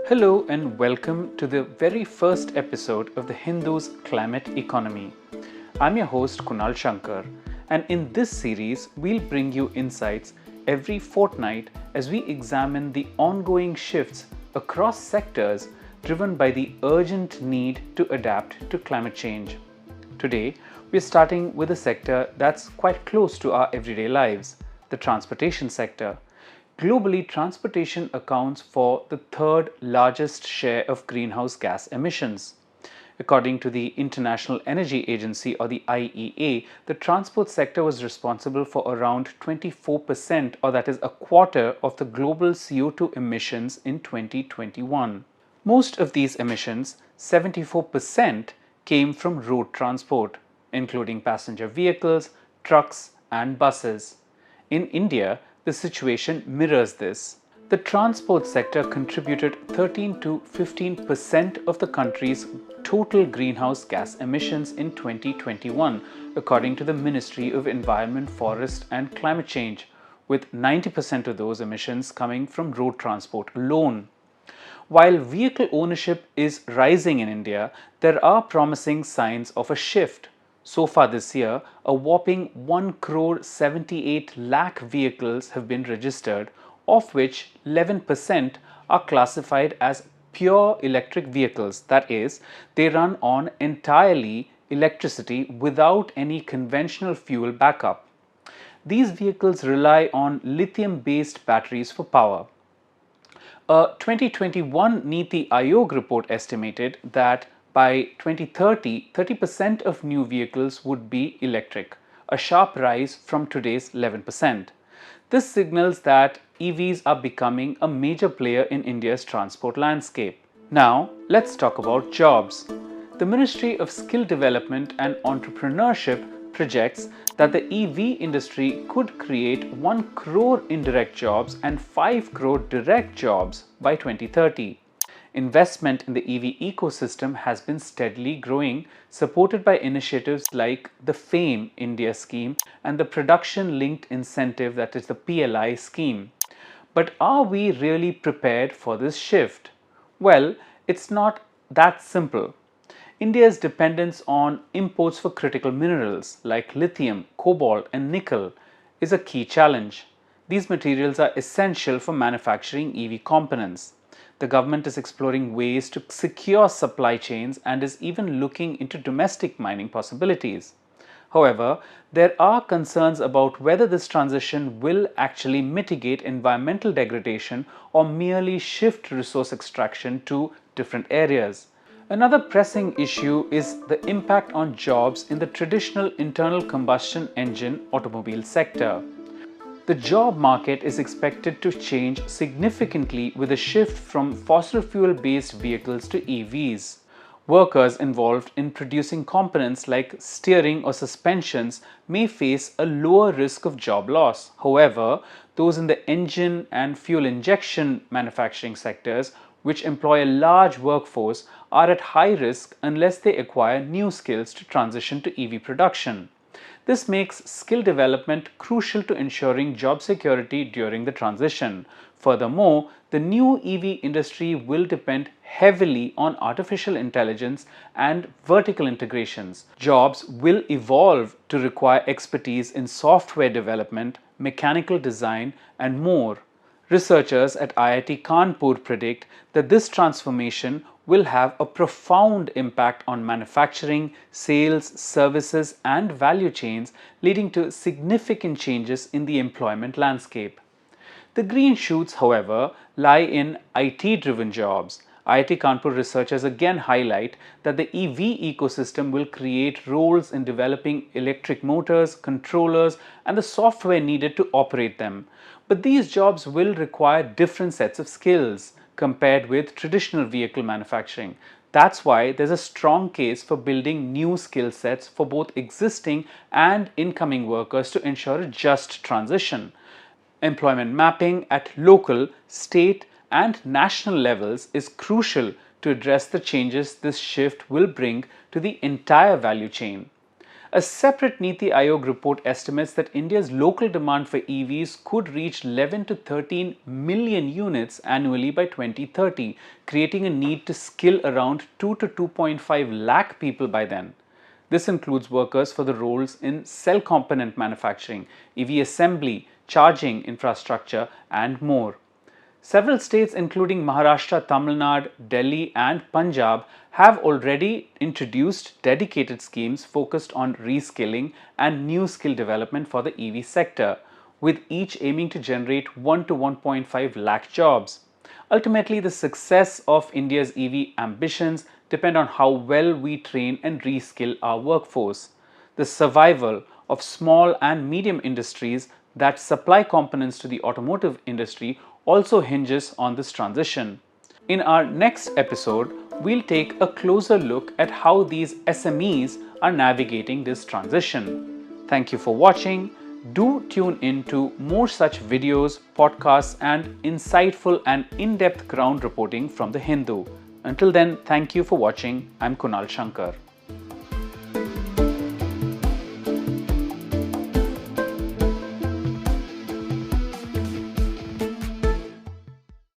Hello and welcome to the very first episode of the Hindu's Climate Economy. I'm your host Kunal Shankar, and in this series, we'll bring you insights every fortnight as we examine the ongoing shifts across sectors driven by the urgent need to adapt to climate change. Today, we're starting with a sector that's quite close to our everyday lives, the transportation sector. Globally, transportation accounts for the third largest share of greenhouse gas emissions. According to the International Energy Agency or the IEA, the transport sector was responsible for around 24%, or that is a quarter of the global CO2 emissions in 2021. Most of these emissions, 74%, came from road transport, including passenger vehicles, trucks, and buses. In India, the situation mirrors this. The transport sector contributed 13 to 15% of the country's total greenhouse gas emissions in 2021, according to the Ministry of Environment, Forest and Climate Change, with 90% of those emissions coming from road transport alone. While vehicle ownership is rising in India, there are promising signs of a shift. So far this year, a whopping 1 crore 78 lakh vehicles have been registered, of which 11% are classified as pure electric vehicles. That is, they run on entirely electricity without any conventional fuel backup. These vehicles rely on lithium-based batteries for power. A 2021 Niti Aayog report estimated that by 2030, 30% of new vehicles would be electric, a sharp rise from today's 11%. This signals that EVs are becoming a major player in India's transport landscape. Now, let's talk about jobs. The Ministry of Skill Development and Entrepreneurship projects that the EV industry could create 1 crore indirect jobs and 5 crore direct jobs by 2030. Investment in the EV ecosystem has been steadily growing, supported by initiatives like the FAME India scheme and the Production Linked Incentive, that is the PLI scheme. But are we really prepared for this shift? Well, it's not that simple. India's dependence on imports for critical minerals like lithium, cobalt, and nickel is a key challenge. These materials are essential for manufacturing EV components. The government is exploring ways to secure supply chains and is even looking into domestic mining possibilities. However, there are concerns about whether this transition will actually mitigate environmental degradation or merely shift resource extraction to different areas. Another pressing issue is the impact on jobs in the traditional internal combustion engine automobile sector. The job market is expected to change significantly with a shift from fossil fuel based vehicles to EVs. Workers involved in producing components like steering or suspensions may face a lower risk of job loss. However, those in the engine and fuel injection manufacturing sectors, which employ a large workforce, are at high risk unless they acquire new skills to transition to EV production. This makes skill development crucial to ensuring job security during the transition. Furthermore, the new EV industry will depend heavily on artificial intelligence and vertical integrations. Jobs will evolve to require expertise in software development, mechanical design, and more. Researchers at IIT Kanpur predict that this transformation will have a profound impact on manufacturing, sales, services, and value chains, leading to significant changes in the employment landscape. The green shoots, however, lie in IT-driven jobs. IIT Kanpur researchers again highlight that the EV ecosystem will create roles in developing electric motors, controllers, and the software needed to operate them. But these jobs will require different sets of skills compared with traditional vehicle manufacturing. That's why there's a strong case for building new skill sets for both existing and incoming workers to ensure a just transition. Employment mapping at local, state, and national levels is crucial to address the changes this shift will bring to the entire value chain. A separate Niti Aayog report estimates that India's local demand for EVs could reach 11 to 13 million units annually by 2030, creating a need to skill around 2 to 2.5 lakh people by then. This includes workers for the roles in cell component manufacturing, EV assembly, charging infrastructure, and more. Several states, including Maharashtra, Tamil Nadu, Delhi, and Punjab, have already introduced dedicated schemes focused on reskilling and new skill development for the EV sector, with each aiming to generate 1 to 1.5 lakh jobs. Ultimately, the success of India's EV ambitions depend on how well we train and reskill our workforce. The survival of small and medium industries that supply components to the automotive industry also hinges on this transition. In our next episode, we'll take a closer look at how these SMEs are navigating this transition. Thank you for watching. Do tune in to more such videos, podcasts, and insightful and in-depth ground reporting from The Hindu. Until then, thank you for watching. I'm Kunal Shankar.